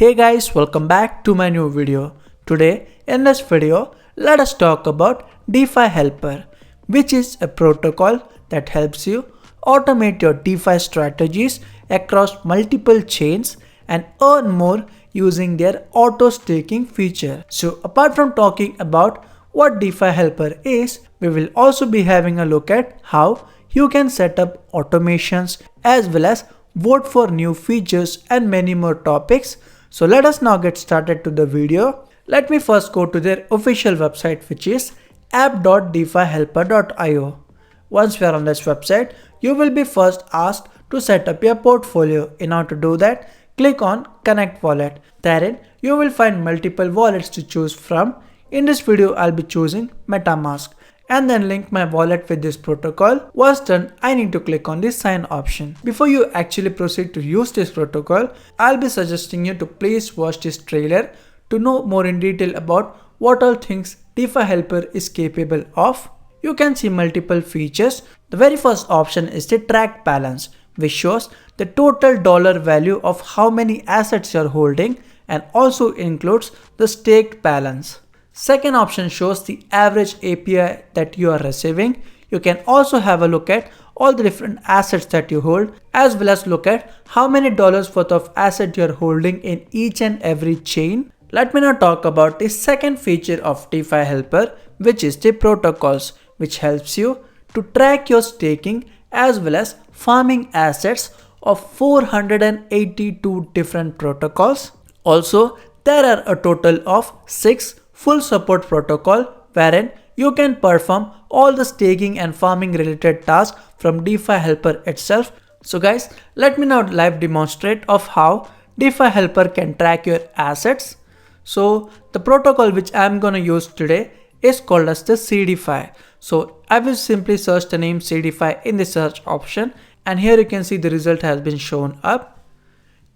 Hey guys, welcome back to my new video. Today in this video, let us talk about DefiHelper, which is a protocol that helps you automate your DeFi strategies across multiple chains and earn more using their auto staking feature. So apart from talking about what DefiHelper is, we will also be having a look at how you can set up automations as well as vote for new features and many more topics. So let us now get started to the video. Let me first go to their official website, which is app.defihelper.io. Once we are on this website, you will be first asked to set up your portfolio. In order to do that, click on Connect Wallet. Therein, you will find multiple wallets to choose from. In this video, I'll be choosing MetaMask and then link my wallet with this protocol. Once done, I need to click on the sign option. Before you actually proceed to use this protocol, I'll be suggesting you to please watch this trailer to know more in detail about what all things DefiHelper is capable of. You can see multiple features. The very first option is the track balance, which shows the total dollar value of how many assets you're holding and also includes the staked balance. Second option shows the average API that you are receiving. You can also have a look at all the different assets that you hold, as well as look at how many dollars worth of asset you are holding in each and every chain. Let me now talk about the second feature of DefiHelper, which is the protocols, which helps you to track your staking as well as farming assets of 482 different protocols. Also, there are a total of 6 full support protocol wherein you can perform all the staking and farming related tasks from DefiHelper itself. So guys, let me now live demonstrate of how DefiHelper can track your assets. So the protocol which I am going to use today is called as the CDFI. So I will simply search the name CDFI in the search option, and here you can see the result has been shown up.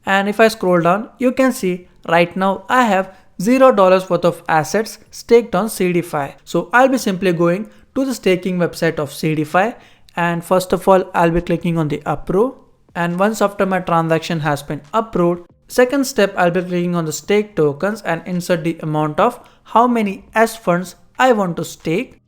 And if I scroll down, you can see right now I have $0 worth of assets staked on CDFI. So I'll be simply going to the staking website of CDFI, and first of all I'll be clicking on the approve, and once after my transaction has been approved, second step I'll be clicking on the stake tokens and insert the amount of how many S funds I want to stake.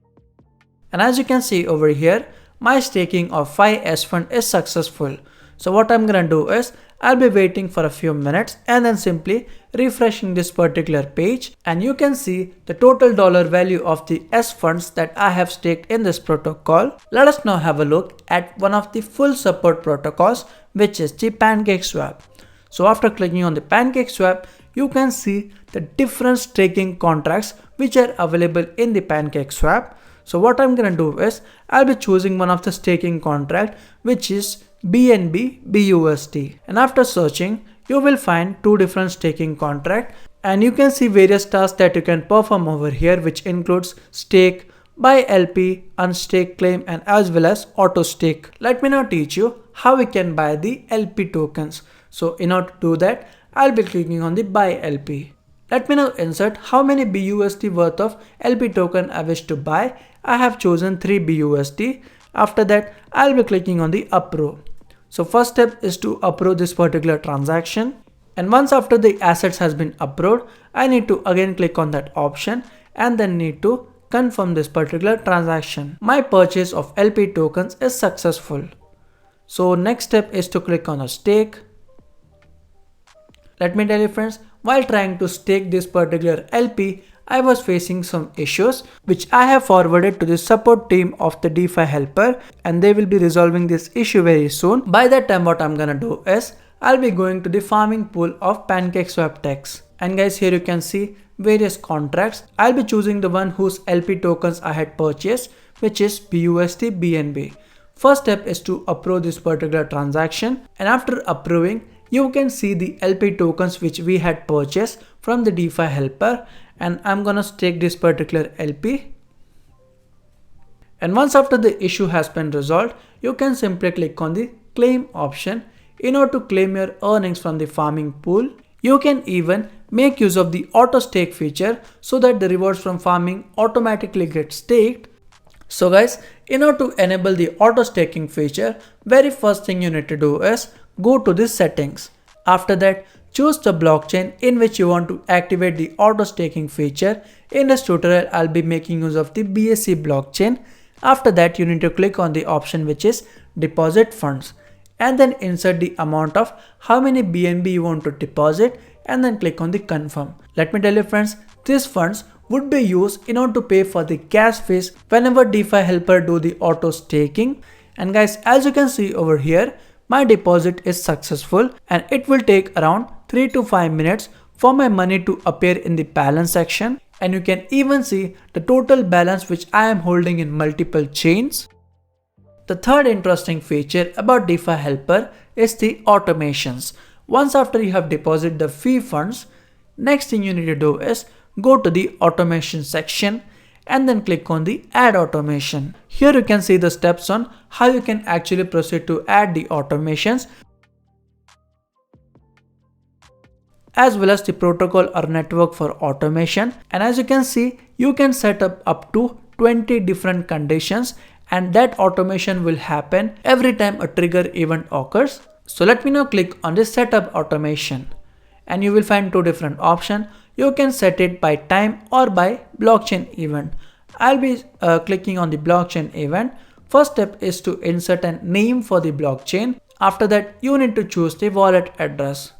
And as you can see over here, my staking of 5 S fund is successful. So what I'm gonna do is I'll be waiting for a few minutes and then simply refreshing this particular page, and you can see the total dollar value of the S funds that I have staked in this protocol. Let us now have a look at one of the full support protocols, which is the PancakeSwap. So after clicking on the PancakeSwap, you can see the different staking contracts which are available in the PancakeSwap. So what I'm gonna do is I'll be choosing one of the staking contract, which is BNB BUSD, and after searching you will find 2 different staking contracts, and you can see various tasks that you can perform over here, which includes stake, buy LP, unstake claim, and as well as auto stake. Let me now teach you how we can buy the LP tokens. So in order to do that, I'll be clicking on the buy LP. Let me now insert how many BUSD worth of LP token I wish to buy. I have chosen 3 BUSD. After that, I'll be clicking on the approve. So first step is to approve this particular transaction, and once after the assets has been approved, I need to again click on that option and then need to confirm this particular transaction. My purchase of LP tokens is successful. So next step is to click on a stake. Let me tell you friends, while trying to stake this particular LP, I was facing some issues which I have forwarded to the support team of the DefiHelper, and they will be resolving this issue very soon. By that time, what I'm gonna do is I'll be going to the farming pool of PancakeSwap Tex. And guys, here you can see various contracts. I'll be choosing the one whose LP tokens I had purchased, which is BUSD BNB. First step is to approve this particular transaction, and after approving, you can see the LP tokens which we had purchased from the DefiHelper, and I'm gonna stake this particular LP. And once after the issue has been resolved, you can simply click on the claim option in order to claim your earnings from the farming pool. You can even make use of the auto stake feature so that the rewards from farming automatically get staked. So guys, in order to enable the auto staking feature, very first thing you need to do is go to the settings. After that, choose the blockchain in which you want to activate the auto staking feature. In this tutorial, I'll be making use of the BSC blockchain. After that, you need to click on the option which is deposit funds and then insert the amount of how many BNB you want to deposit and then click on the confirm. Let me tell you friends, these funds would be used in order to pay for the gas fees whenever DefiHelper do the auto staking. And guys, as you can see over here, my deposit is successful and it will take around 3 to 5 minutes for my money to appear in the balance section. And you can even see the total balance which I am holding in multiple chains. The third interesting feature about DefiHelper is the automations. Once after you have deposited the fee funds, next thing you need to do is go to the automation section and then click on the add automation. Here you can see the steps on how you can actually proceed to add the automations, as well as the protocol or network for automation. And as you can see, you can set up to 20 different conditions and that automation will happen every time a trigger event occurs. So let me now click on this setup automation and you will find two different options. You can set it by time or by blockchain event. I'll be clicking on the blockchain event. First step is to insert a name for the blockchain. After that, you need to choose the wallet address.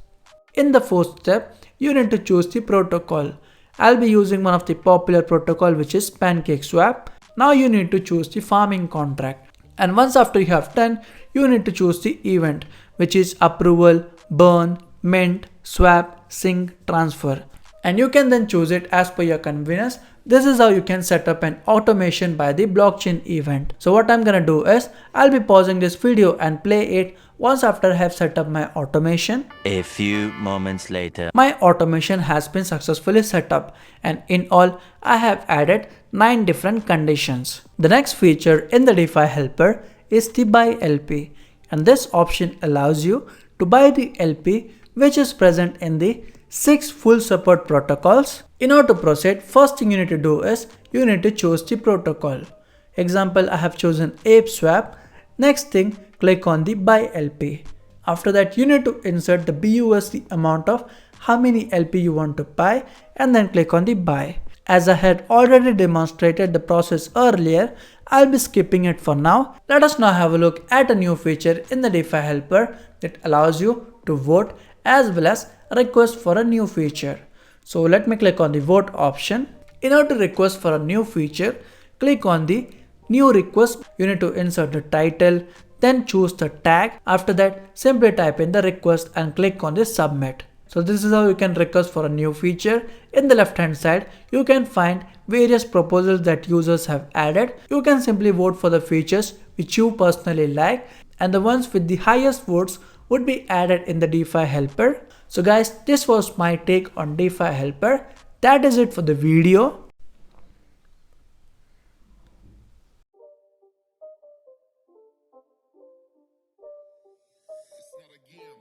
In the fourth step, you need to choose the protocol. I'll be using one of the popular protocol which is PancakeSwap. Now you need to choose the farming contract. And once after you have done, you need to choose the event which is approval, burn, mint, swap, sync, transfer. And you can then choose it as per your convenience. This is how you can set up an automation by the blockchain event. So what I'm gonna do is, I'll be pausing this video and play it once after I have set up my automation. A few moments later. My automation has been successfully set up and in all, I have added 9 different conditions. The next feature in the DefiHelper is the buy LP. And this option allows you to buy the LP which is present in the 6 full support protocols. In order to proceed, first thing you need to do is you need to choose the protocol. Example, I have chosen ApeSwap. Next thing, click on the buy LP. After that, you need to insert the BUSD amount of how many LP you want to buy and then click on the buy. As I had already demonstrated the process earlier, I'll be skipping it for now. Let us now have a look at a new feature in the DefiHelper that allows you to vote as well as request for a new feature. So let me click on the vote option. In order to request for a new feature, click on the new request. You need to insert the title, then choose the tag. After that, simply type in the request and click on the submit. So this is how you can request for a new feature. In the left hand side, you can find various proposals that users have added. You can simply vote for the features which you personally like, and the ones with the highest votes would be added in the DefiHelper. So guys, this was my take on DefiHelper. That is it for the video. It's not a game.